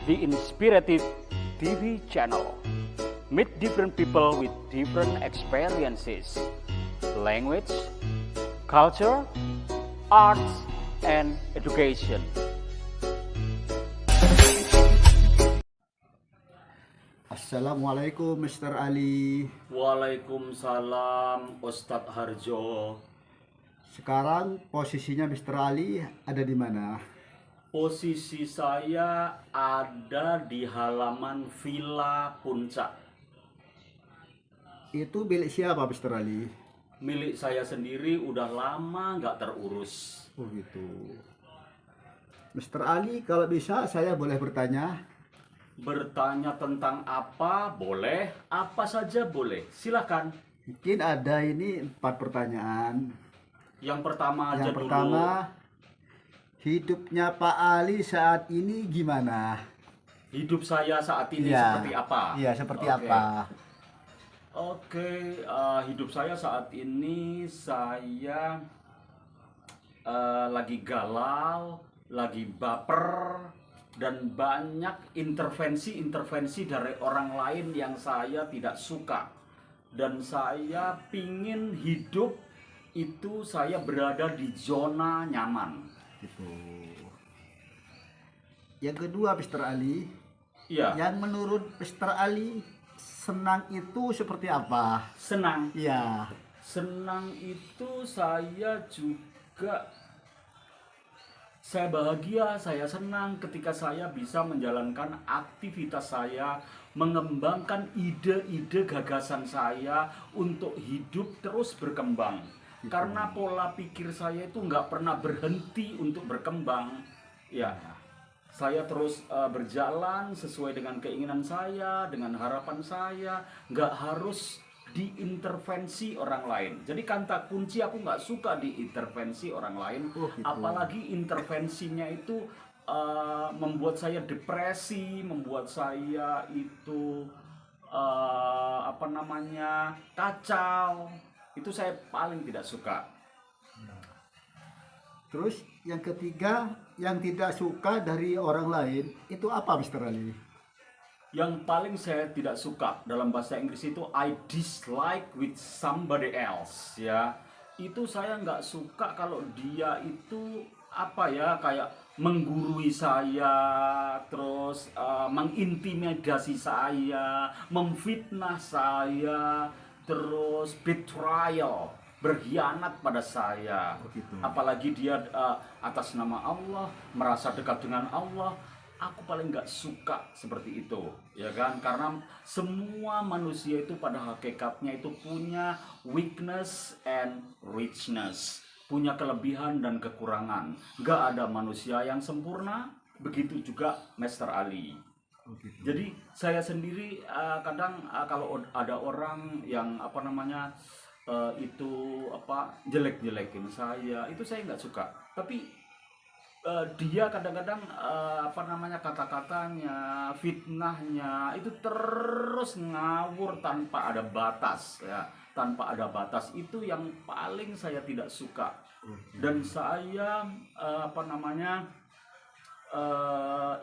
the Inspirative TV channel. Meet different people with different experiences, language, culture, arts, and education. Assalamualaikum Mr. Ali. Waalaikumsalam Ustadz Harjo. Sekarang posisinya Mr. Ali ada di mana? Posisi saya ada di halaman Villa Puncak. Itu milik siapa Mr. Ali? Milik saya sendiri, udah lama nggak terurus. Oh gitu. Mr. Ali, kalau bisa saya boleh bertanya? Bertanya tentang apa? Boleh. Apa saja boleh. Silakan. Mungkin ada ini 4 pertanyaan. Yang pertama aja Yang dulu. pertama, hidupnya Pak Ali saat ini gimana? Hidup saya saat ini Iya. seperti apa? Iya, seperti Oke. apa? Oke, hidup saya saat ini saya lagi galau, lagi baper, dan banyak intervensi dari orang lain yang saya tidak suka. Dan saya pingin hidup itu saya berada di zona nyaman. Gitu. Yang kedua Mr. Ali, Iya, yang menurut Mr. Ali senang itu seperti apa? senang. Iya. Senang itu saya juga, saya bahagia, saya senang ketika saya bisa menjalankan aktivitas saya, mengembangkan ide-ide gagasan saya untuk hidup terus berkembang. Karena pola pikir saya itu nggak pernah berhenti untuk berkembang. Ya, saya terus berjalan sesuai dengan keinginan saya, dengan harapan saya, nggak harus diintervensi orang lain. Jadi kata kunci, aku nggak suka diintervensi orang lain, Oh, gitu. apalagi intervensinya itu membuat saya depresi, membuat saya itu kacau. Itu saya paling tidak suka. Terus yang ketiga, yang tidak suka dari orang lain itu apa Mr. Ali? Yang paling saya tidak suka dalam bahasa Inggris itu I dislike with somebody else, ya. Itu saya nggak suka kalau dia itu kayak menggurui saya, terus mengintimidasi saya, memfitnah saya, terus betrayal, berkhianat pada saya. Oh, gitu. Apalagi dia atas nama Allah, merasa dekat dengan Allah. Aku paling nggak suka seperti itu, ya kan? Karena semua manusia itu pada hakikatnya itu punya weakness and richness, punya kelebihan dan kekurangan. Nggak ada manusia yang sempurna, begitu juga Master Ali. Oh, gitu. Jadi saya sendiri kadang kalau ada orang yang jelek-jelekin saya, itu saya nggak suka. Tapi dia kadang-kadang kata-katanya, fitnahnya itu terus ngawur tanpa ada batas, ya. Tanpa ada batas itu yang paling saya tidak suka. Dan saya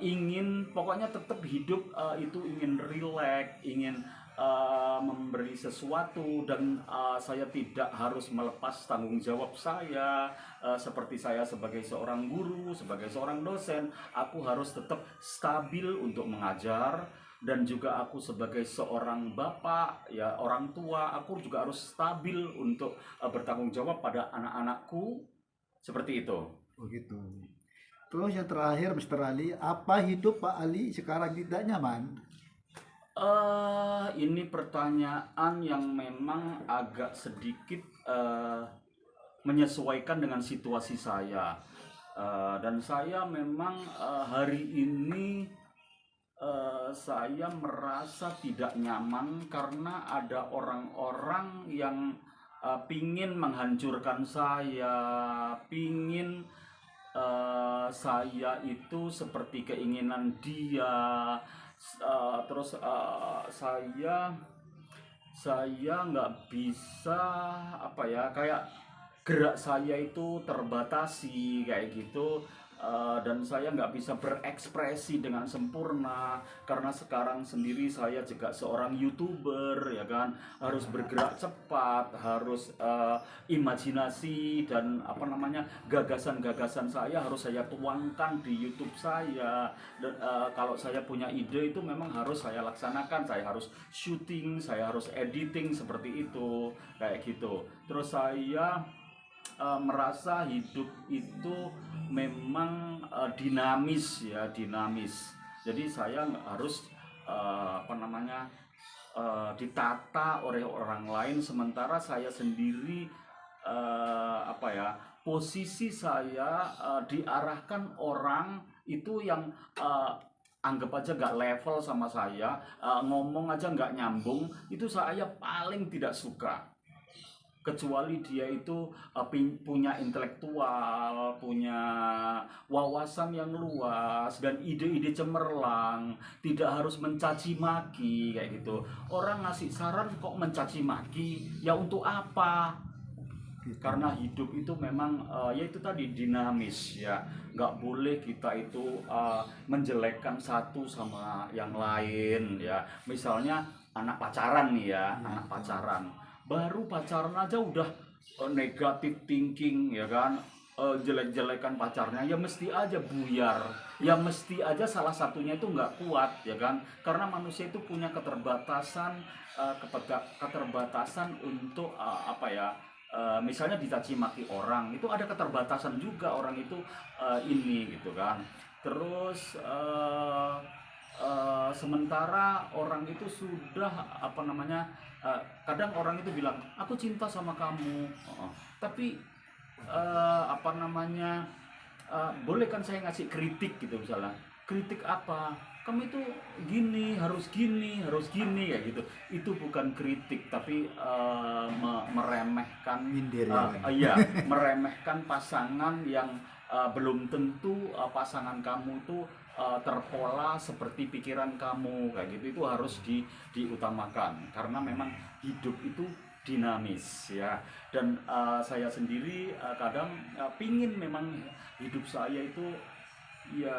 ingin pokoknya tetap hidup itu ingin rileks, ingin memberi sesuatu, dan saya tidak harus melepas tanggung jawab saya. Seperti saya sebagai seorang guru, sebagai seorang dosen, aku harus tetap stabil untuk mengajar, dan juga aku sebagai seorang bapak, ya orang tua, aku juga harus stabil untuk bertanggung jawab pada anak-anakku, seperti itu. Oh, gitu. Terus yang terakhir Mr. Ali, apa hidup Pak Ali sekarang tidak nyaman? Ini pertanyaan yang memang agak sedikit menyesuaikan dengan situasi saya. Dan saya memang hari ini saya merasa tidak nyaman karena ada orang-orang yang pingin menghancurkan saya, pingin saya itu seperti keinginan dia. Terus saya nggak bisa kayak gerak saya itu terbatasi kayak gitu. dan saya nggak bisa berekspresi dengan sempurna karena sekarang sendiri saya juga seorang YouTuber, ya kan, harus bergerak cepat, harus imajinasi dan apa namanya, gagasan-gagasan saya harus saya tuangkan di YouTube saya. Dan kalau saya punya ide itu memang harus saya laksanakan, saya harus syuting, saya harus editing seperti itu, kayak gitu. Terus saya merasa hidup itu memang dinamis, ya, dinamis. Jadi saya harus apa namanya, ditata oleh orang lain, sementara saya sendiri apa ya, posisi saya diarahkan orang itu yang anggap aja nggak level sama saya, ngomong aja nggak nyambung, itu saya paling tidak suka. Kecuali dia itu punya intelektual, punya wawasan yang luas dan ide-ide cemerlang, tidak harus mencaci maki kayak gitu. Orang ngasih saran kok mencaci maki, ya untuk apa? Gitu. Karena hidup itu memang ya itu tadi, dinamis, ya, nggak boleh kita itu menjelekkan satu sama yang lain, ya. Misalnya anak pacaran nih, ya, anak pacaran baru pacaran aja udah negatif thinking, ya kan, jelek-jelekan pacarnya, ya mesti aja buyar, ya mesti aja salah satunya itu nggak kuat, ya kan, karena manusia itu punya keterbatasan, keterbatasan untuk apa ya, misalnya dicaci maki orang itu ada keterbatasan juga orang itu, ini gitu kan. Terus sementara orang itu sudah apa namanya, kadang orang itu bilang aku cinta sama kamu. Tapi apa namanya, boleh kan saya ngasih kritik gitu, misalnya kritik apa, kamu itu gini harus gini kayak gitu. Itu bukan kritik, tapi meremehkan, Nyindir, ya kan? iya, meremehkan pasangan yang belum tentu pasangan kamu itu terpola seperti pikiran kamu kayak gitu. Itu harus diutamakan karena memang hidup itu dinamis, ya. Dan saya sendiri kadang pingin memang hidup saya itu ya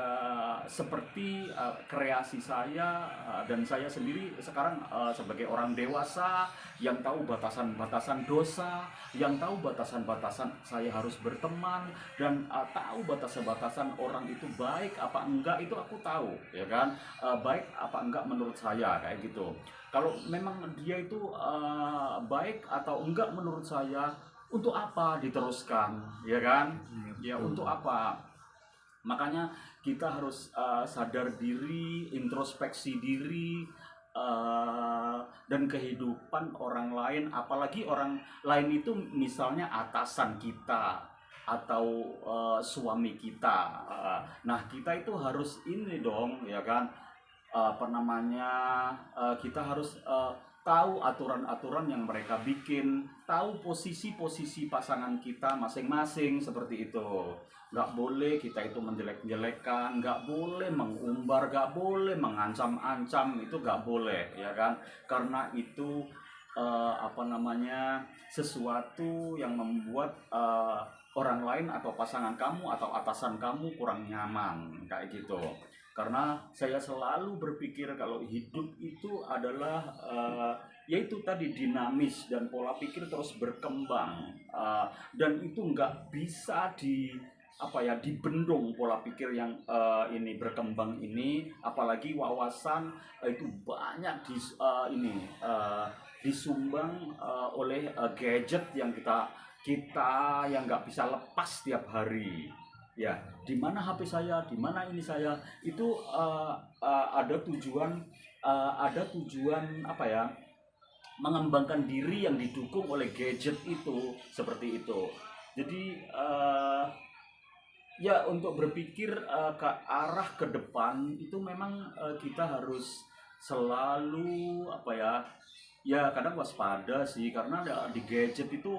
seperti kreasi saya, dan saya sendiri sekarang sebagai orang dewasa yang tahu batasan-batasan dosa, yang tahu batasan-batasan saya harus berteman, dan tahu batasan-batasan orang itu baik apa enggak, itu aku tahu, ya kan, baik apa enggak menurut saya kayak gitu. Kalau memang dia itu baik atau enggak menurut saya, untuk apa diteruskan, ya kan, ya untuk apa. Makanya kita harus sadar diri, introspeksi diri, dan kehidupan orang lain, apalagi orang lain itu misalnya atasan kita atau suami kita. Nah, kita itu harus ini dong, ya kan, apa namanya, kita harus tahu aturan-aturan yang mereka bikin, tahu posisi-posisi pasangan kita masing-masing seperti itu. Nggak boleh kita itu menjelek-jelekan, nggak boleh mengumbar, nggak boleh mengancam-ancam, itu nggak boleh, ya kan, karena itu apa namanya, sesuatu yang membuat orang lain atau pasangan kamu atau atasan kamu kurang nyaman kayak gitu. Karena saya selalu berpikir kalau hidup itu adalah yaitu tadi dinamis dan pola pikir terus berkembang, dan itu nggak bisa apa ya, dibendung pola pikir yang ini berkembang ini, apalagi wawasan itu banyak ini disumbang oleh gadget yang kita yang nggak bisa lepas tiap hari, ya. Di mana HP saya, di mana ini saya, itu ada tujuan apa ya, mengembangkan diri yang didukung oleh gadget itu, seperti itu. Jadi ya untuk berpikir ke arah ke depan itu memang kita harus selalu apa ya, ya kadang waspada sih, karena di gadget itu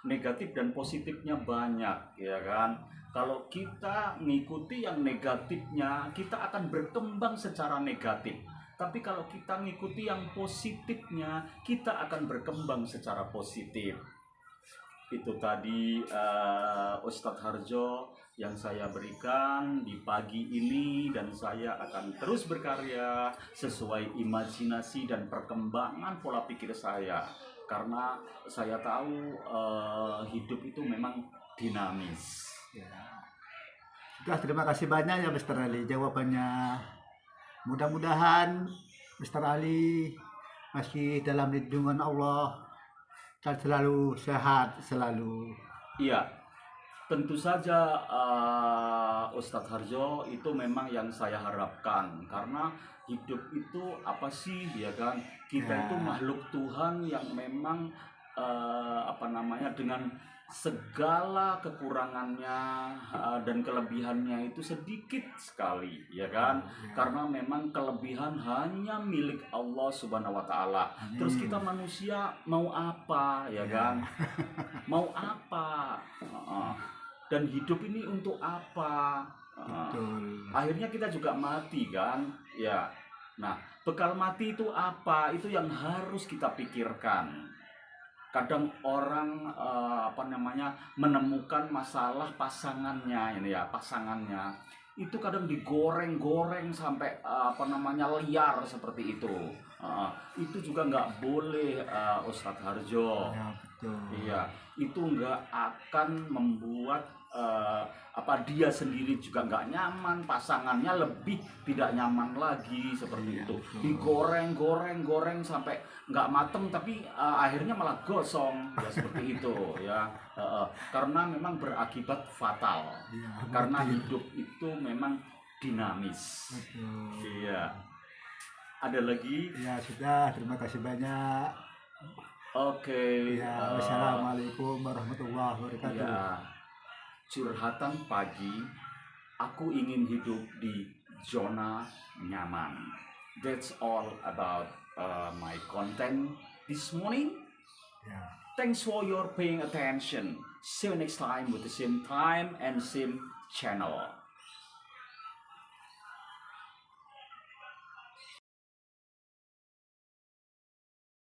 negatif dan positifnya banyak, ya kan. Kalau kita ngikuti yang negatifnya, kita akan berkembang secara negatif. Tapi kalau kita ngikuti yang positifnya, kita akan berkembang secara positif. Itu tadi Ustadz Harjo yang saya berikan di pagi ini, dan saya akan terus berkarya sesuai imajinasi dan perkembangan pola pikir saya, karena saya tahu hidup itu memang dinamis. Ya. Sudah, terima kasih banyak ya Mr. Ali jawabannya. Mudah-mudahan Mr. Ali masih dalam lindungan Allah dan selalu sehat selalu. Iya, tentu saja Ustadz Harjo, itu memang yang saya harapkan, karena hidup itu apa sih, ya kan? Kita Ya. itu makhluk Tuhan yang memang dengan segala kekurangannya dan kelebihannya itu sedikit sekali, ya kan? Ya. Karena memang kelebihan hanya milik Allah Subhanahu wa Ta'ala. Terus kita manusia mau apa, ya kan? Mau apa? Dan hidup ini untuk apa? Betul. Akhirnya kita juga mati, kan? Ya. Nah, bekal mati itu apa? Itu yang harus kita pikirkan. Kadang orang menemukan masalah pasangannya, ini ya, pasangannya itu kadang digoreng-goreng sampai liar seperti itu. Itu juga nggak boleh, Ustadz Harjo. Ya, betul. Iya, itu nggak akan membuat dia sendiri juga nggak nyaman, pasangannya lebih tidak nyaman lagi, seperti Iya, itu. betul. Digoreng sampai nggak mateng, tapi akhirnya malah gosong, ya seperti itu ya. Karena memang berakibat fatal. Iya, Karena betul. hidup itu memang dinamis. Betul. Iya. Ada lagi? Ya sudah, terima kasih banyak. Oke. Ya, wassalamualaikum warahmatullahi wabarakatuh. Ya, curhatan pagi. Aku ingin hidup di zona nyaman. That's all about my content this morning. Ya. Thanks for your paying attention. See you next time with the same time and same channel.